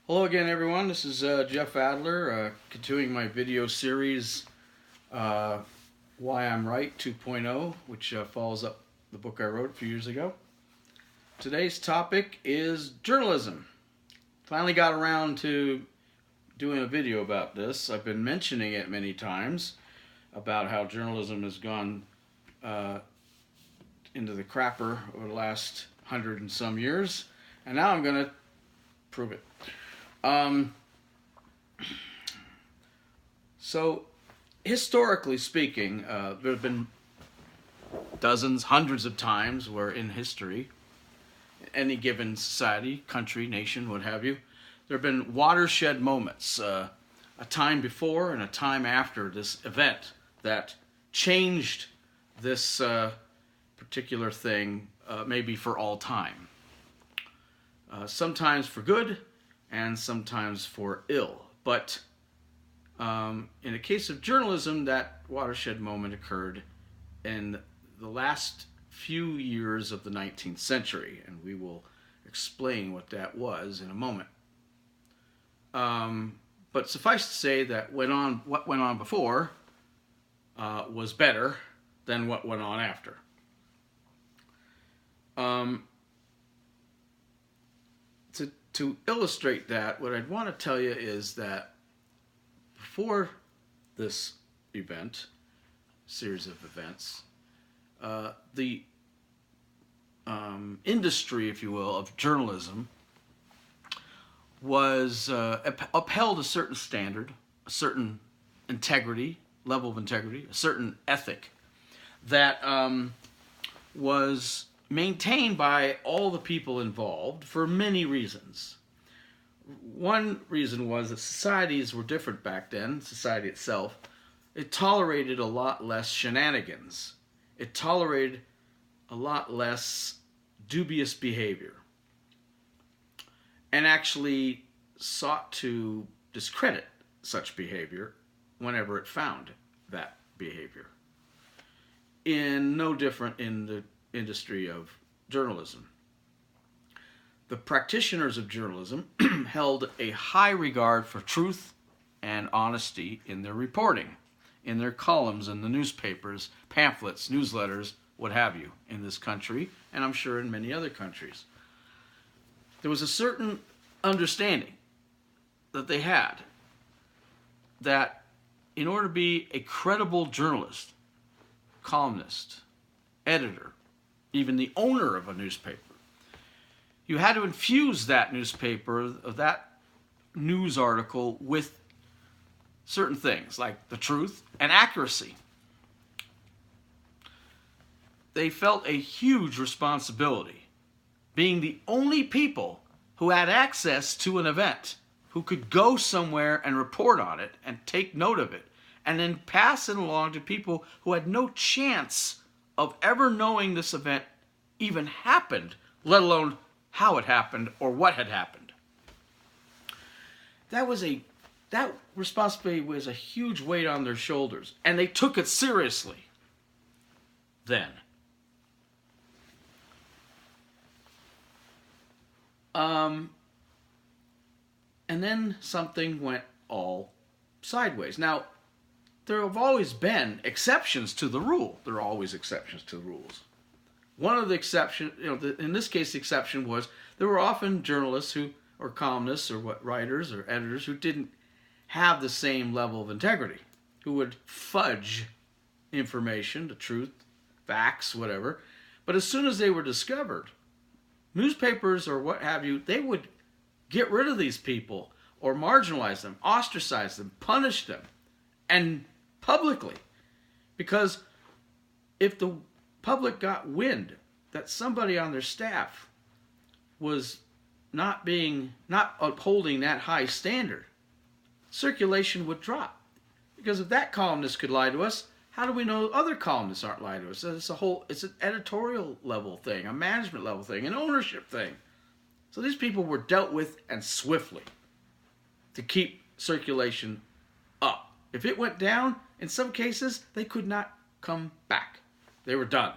Hello again, everyone. This is Jeff Adler, continuing my video series, Why I'm Right 2.0, which follows up the book I wrote a few years ago. Today's topic is journalism. Finally got around to doing a video about this. I've been mentioning it many times about how journalism has gone into the crapper over the last 100 and some years, and now I'm going to prove it. So, historically speaking, there have been dozens, hundreds of times where in history, any given society, country, nation, what have you, there have been watershed moments, a time before and a time after this event that changed this particular thing, maybe for all time. Sometimes for good, and sometimes for ill. But in the case of journalism, that watershed moment occurred in the last few years of the 19th century, and we will explain what that was in a moment. But suffice to say that what went on before was better than what went on after. To illustrate that, what I'd want to tell you is that before this event, series of events, the industry, if you will, of journalism was upheld a certain standard, a certain integrity, level of integrity, a certain ethic that was maintained by all the people involved for many reasons. One reason was that societies were different back then, society itself. It tolerated a lot less shenanigans. It tolerated a lot less dubious behavior, and actually sought to discredit such behavior whenever it found that behavior. No different in the industry of journalism. The practitioners of journalism held a high regard for truth and honesty in their reporting, in their columns in the newspapers, pamphlets, newsletters, what have you, in this country, and I'm sure in many other countries. There was a certain understanding that they had that in order to be a credible journalist, columnist, editor, even the owner of a newspaper, you had to infuse that newspaper, that news article, with certain things like the truth and accuracy. They felt a huge responsibility, being the only people who had access to an event, who could go somewhere and report on it and take note of it, and then pass it along to people who had no chance of ever knowing this event even happened, let alone how it happened or what had happened. That responsibility was a huge weight on their shoulders, and they took it seriously then. And then something went all sideways. Now, there have always been exceptions to the rule. There are always exceptions to the rules. One of the exceptions, in this case, the exception was there were often journalists or columnists, or writers or editors who didn't have the same level of integrity, who would fudge information, the truth, facts, whatever. But as soon as they were discovered, newspapers or what have you, they would get rid of these people or marginalize them, ostracize them, punish them, and publicly. Because if the public got wind that somebody on their staff was not upholding that high standard, circulation would drop. Because if that columnist could lie to us, how do we know other columnists aren't lying to us? It's an editorial level thing, a management level thing, an ownership thing. So these people were dealt with, and swiftly, to keep circulation up. If it went down, in some cases, they could not come back. They were done.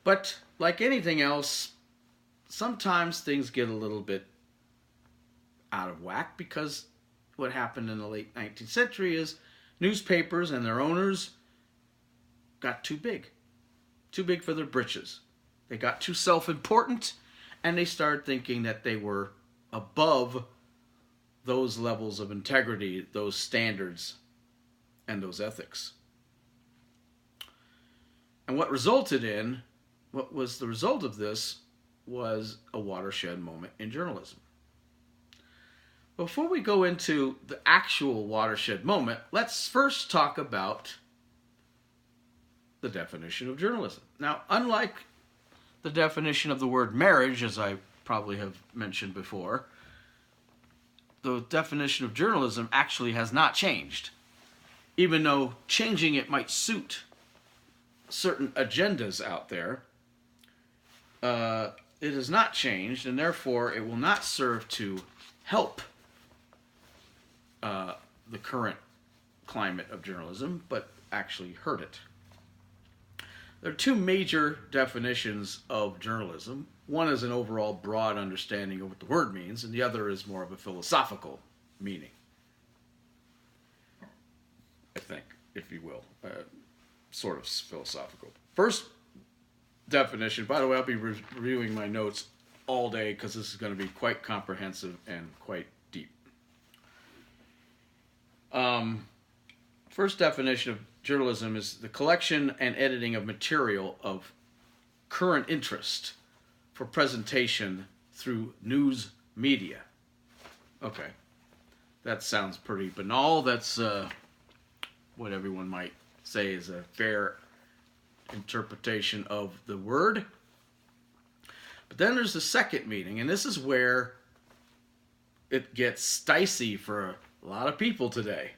But like anything else, sometimes things get a little bit out of whack because what happened in the late 19th century is newspapers and their owners got too big for their britches. They got too self-important, and they started thinking that they were above those levels of integrity, those standards, and those ethics. And what was the result of this was a watershed moment in journalism. Before we go into the actual watershed moment, let's first talk about the definition of journalism. Now, unlike the definition of the word marriage, as I probably have mentioned before, the definition of journalism actually has not changed, even though changing it might suit certain agendas out there. It has not changed, and therefore it will not serve to help the current climate of journalism, but actually hurt it. There are two major definitions of journalism. One is an overall broad understanding of what the word means, and the other is more of a philosophical meaning, I think, if you will, sort of philosophical. First definition, by the way, I'll be reviewing my notes all day because this is going to be quite comprehensive and quite deep. First definition of journalism is the collection and editing of material of current interest for presentation through news media. Okay, that sounds pretty banal. That's what everyone might say is a fair interpretation of the word. But then there's the second meaning, and this is where it gets dicey for a lot of people today.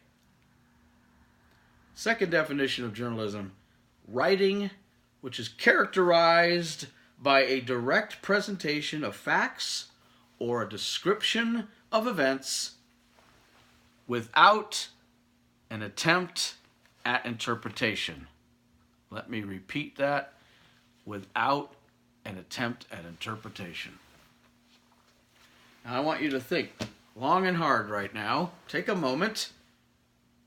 Second definition of journalism: writing which is characterized by a direct presentation of facts or a description of events without an attempt at interpretation. Let me repeat that: without an attempt at interpretation. Now I want you to think long and hard right now. Take a moment.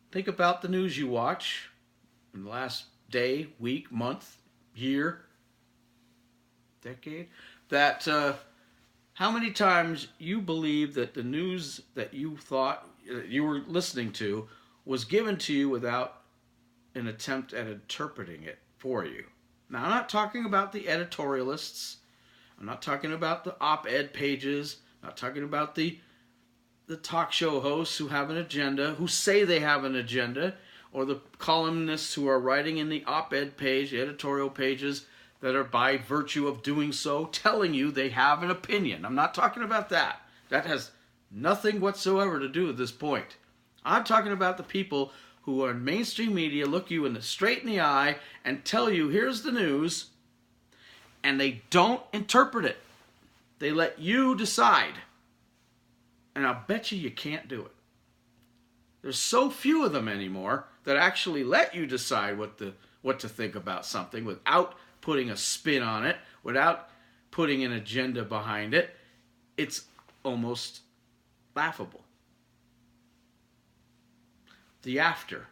Think about the news you watch in the last day, week, month, year, decade. That how many times you believe that the news that you thought you were listening to was given to you without an attempt at interpreting it for you. Now, I'm not talking about the editorialists. I'm not talking about the op-ed pages. I'm not talking about the talk show hosts who have an agenda, who say they have an agenda, or the columnists who are writing in the op-ed page, the editorial pages, that are by virtue of doing so telling you they have an opinion. I'm not talking about that. That has nothing whatsoever to do with this point. I'm talking about the people who are in mainstream media, look you straight in the eye and tell you, here's the news, and they don't interpret it. They let you decide. And I'll bet you can't do it. There's so few of them anymore that actually let you decide what to think about something without putting a spin on it, without putting an agenda behind it. It's almost laughable. The after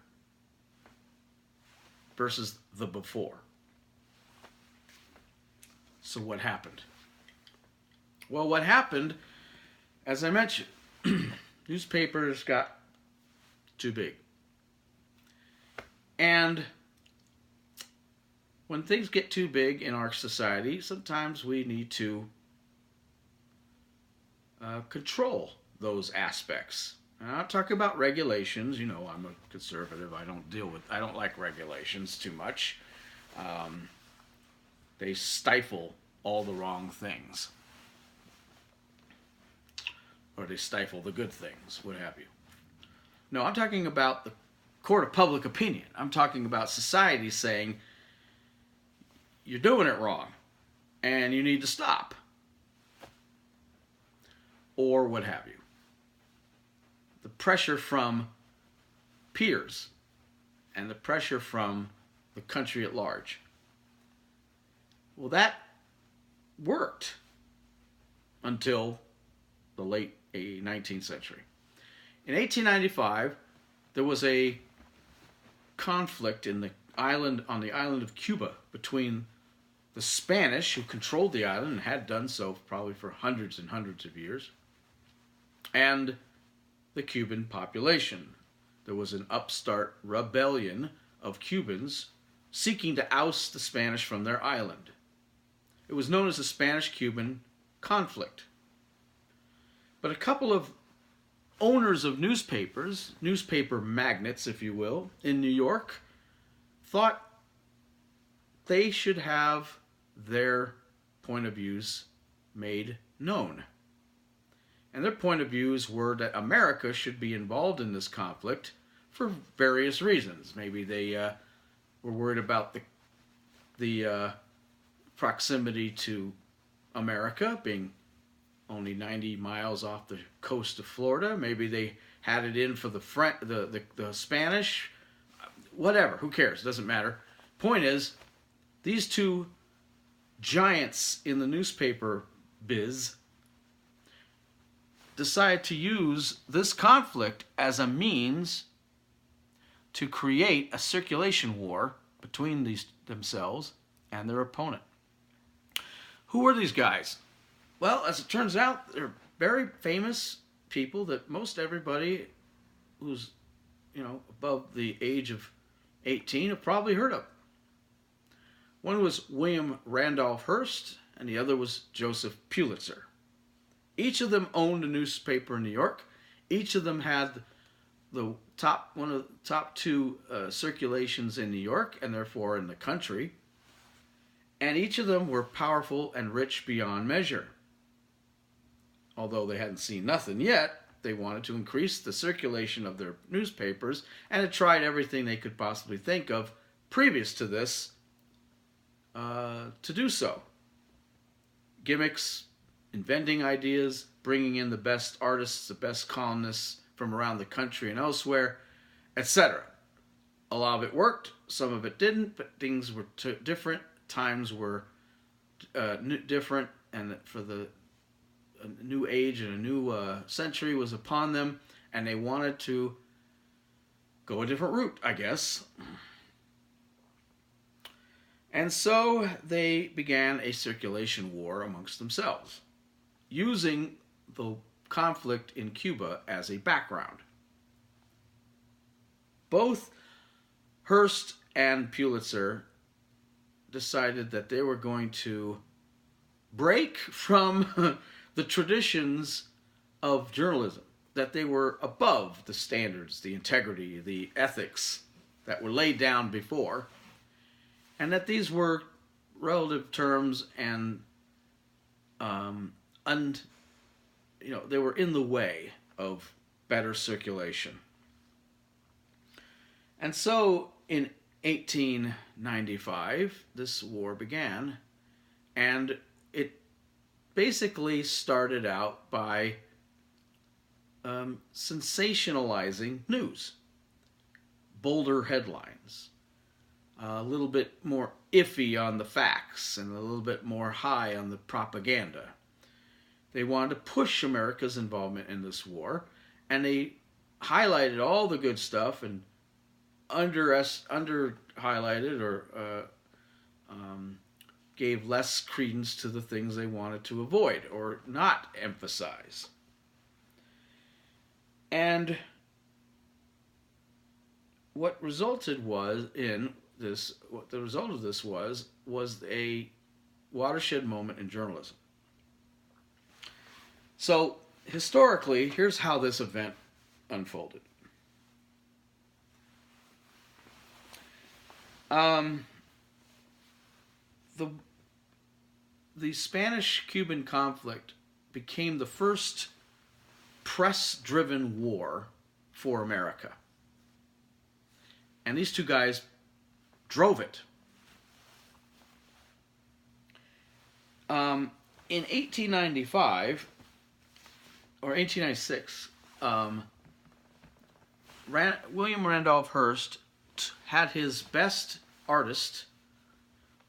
versus the before. So what happened? Well, what happened, as I mentioned, newspapers got too big. And when things get too big in our society, sometimes we need to control those aspects. And I'm not talking about regulations. You know, I'm a conservative. I don't like regulations too much. They stifle all the wrong things. Or they stifle the good things, what have you. No, I'm talking about the court of public opinion. I'm talking about society saying, you're doing it wrong, and you need to stop. Or what have you. The pressure from peers and the pressure from the country at large. Well, that worked until the late 19th century. In 1895, there was a conflict on the island of Cuba between the Spanish, who controlled the island and had done so probably for hundreds and hundreds of years, and the Cuban population. There was an upstart rebellion of Cubans seeking to oust the Spanish from their island. It was known as the Spanish-Cuban conflict. But a couple of owners of newspapers, newspaper magnates, if you will, in New York, thought they should have their point of views made known. And their point of views were that America should be involved in this conflict for various reasons. Maybe they were worried about the proximity to America, being only 90 miles off the coast of Florida. Maybe they had it in for the Spanish. Whatever, who cares? Doesn't matter. Point is, these two giants in the newspaper biz decided to use this conflict as a means to create a circulation war between themselves and their opponent. Who were these guys? Well, as it turns out, they're very famous people that most everybody who's, above the age of 18 have probably heard of. One was William Randolph Hearst, and the other was Joseph Pulitzer. Each of them owned a newspaper in New York. Each of them had one of the top two circulations in New York, and therefore in the country. And each of them were powerful and rich beyond measure. Although they hadn't seen nothing yet, they wanted to increase the circulation of their newspapers and had tried everything they could possibly think of previous to this to do so. Gimmicks, inventing ideas, bringing in the best artists, the best columnists from around the country and elsewhere, etc. A lot of it worked, some of it didn't, but things were different, times were different, and for a new age and a new century was upon them, and they wanted to go a different route, I guess. And so they began a circulation war amongst themselves, using the conflict in Cuba as a background. Both Hearst and Pulitzer decided that they were going to break from the traditions of journalism, that they were above the standards, the integrity, the ethics that were laid down before, and that these were relative terms and they were in the way of better circulation. And so in 1895, this war began, and it basically started out by sensationalizing news. Bolder headlines, a little bit more iffy on the facts, and a little bit more high on the propaganda. They wanted to push America's involvement in this war, and they highlighted all the good stuff and under-highlighted or gave less credence to the things they wanted to avoid or not emphasize. And what the result of this was a watershed moment in journalism. So, historically, here's how this event unfolded. The Spanish-Cuban conflict became the first press-driven war for America. And these two guys drove it. In 1895 or 1896, William Randolph Hearst had his best artist,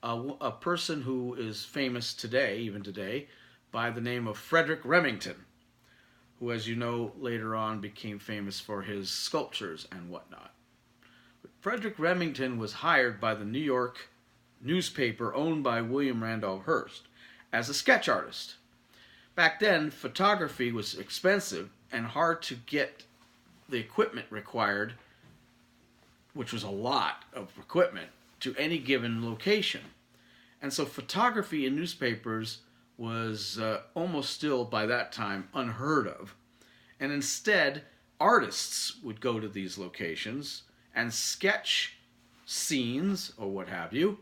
a person who is famous today, even today, by the name of Frederick Remington, who, as you know, later on became famous for his sculptures and whatnot. But Frederick Remington was hired by the New York newspaper owned by William Randolph Hearst as a sketch artist. Back then, photography was expensive and hard to get the equipment required, which was a lot of equipment, to any given location. And so photography in newspapers was almost still, by that time, unheard of. And instead, artists would go to these locations and sketch scenes or what have you,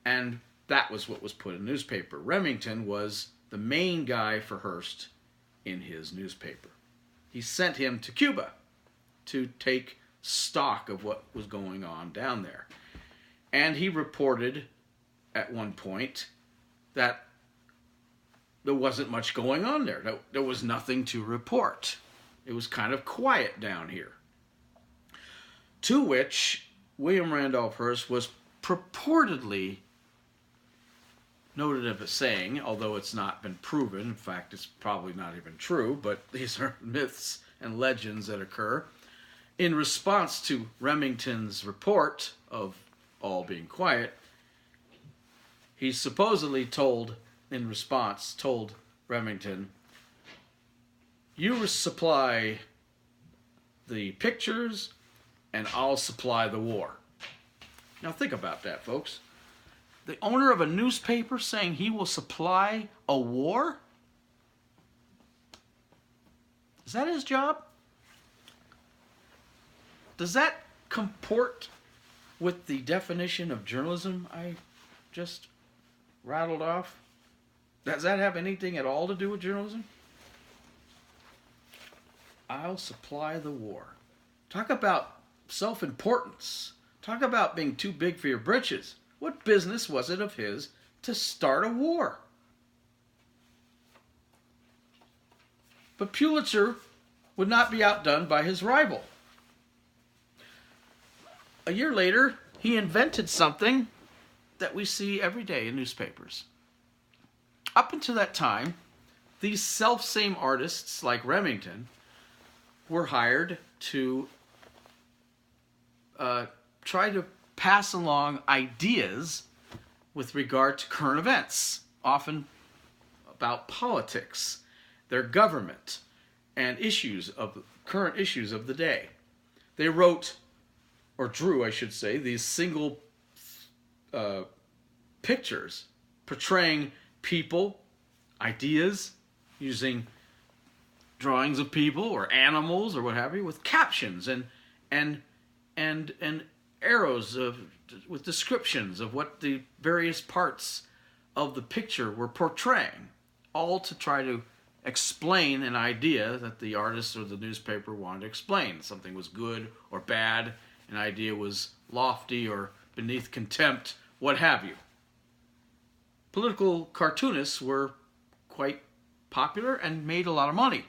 and that was what was put in the newspaper. Remington was the main guy for Hearst in his newspaper. He sent him to Cuba to take stock of what was going on down there. And he reported at one point that there wasn't much going on there. There was nothing to report. It was kind of quiet down here. To which William Randolph Hearst was purportedly noted of a saying, although it's not been proven. In fact, it's probably not even true, but these are myths and legends that occur. In response to Remington's report of all being quiet, he supposedly told Remington, "You supply the pictures and I'll supply the war." Now think about that, folks. The owner of a newspaper saying he will supply a war? Is that his job? Does that comport with the definition of journalism I just rattled off? Does that have anything at all to do with journalism? I'll supply the war. Talk about self-importance. Talk about being too big for your britches. What business was it of his to start a war? But Pulitzer would not be outdone by his rival. A year later, he invented something that we see every day in newspapers. Up until that time, these self-same artists like Remington were hired to try to pass along ideas with regard to current events, often about politics, their government, and current issues of the day. They wrote, or drew, I should say, these single pictures portraying people, ideas, using drawings of people or animals or what have you, with captions and arrows with descriptions of what the various parts of the picture were portraying, all to try to explain an idea that the artist or the newspaper wanted to explain. Something was good or bad, an idea was lofty or beneath contempt, what have you. Political cartoonists were quite popular and made a lot of money.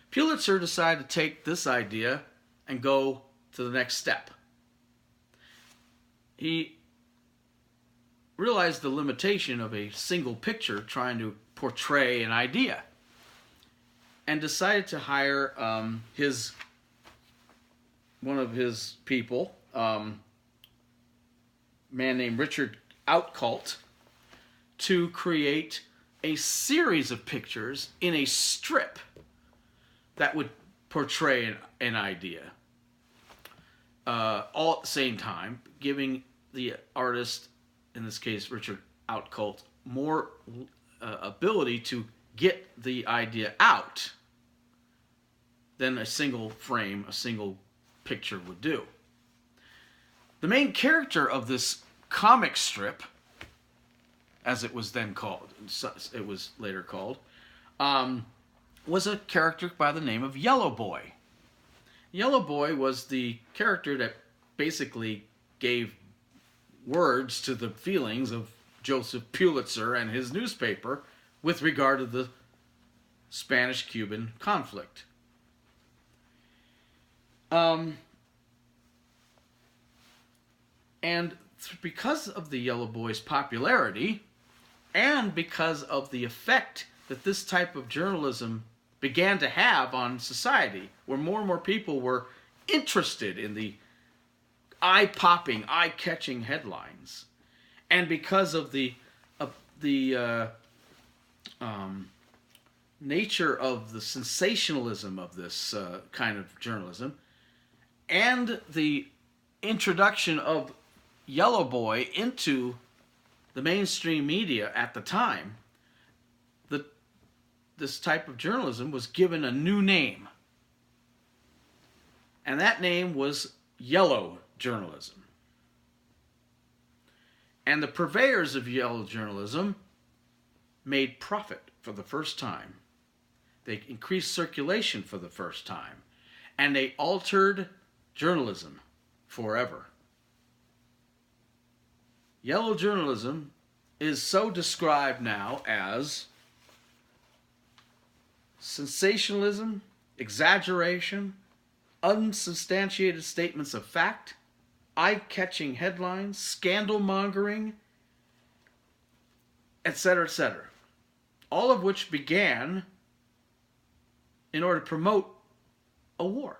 Pulitzer decided to take this idea and go to the next step. He realized the limitation of a single picture trying to portray an idea, and decided to hire one of his people, man named Richard Outcault, to create a series of pictures in a strip that would portray an idea, all at the same time, giving the artist, in this case Richard Outcault, more ability to get the idea out than a single frame, a single picture would do. The main character of this comic strip, as it was then called, it was later called, was a character by the name of Yellow Boy. Yellow Boy was the character that basically gave words to the feelings of Joseph Pulitzer and his newspaper with regard to the Spanish-Cuban conflict. And because of the Yellow Boy's popularity and because of the effect that this type of journalism began to have on society, where more and more people were interested in the eye-popping, eye-catching headlines, and because of the nature of the sensationalism of this kind of journalism, and the introduction of Yellow Boy into the mainstream media at the time, this type of journalism was given a new name. And that name was yellow journalism. And the purveyors of yellow journalism made profit for the first time. They increased circulation for the first time. And they altered journalism forever. Yellow journalism is so described now as sensationalism, exaggeration, unsubstantiated statements of fact, eye-catching headlines, scandal-mongering, etc., etc. All of which began in order to promote a war.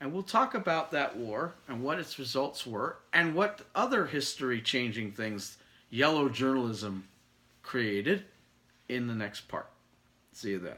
And we'll talk about that war and what its results were and what other history-changing things yellow journalism created in the next part. See you then.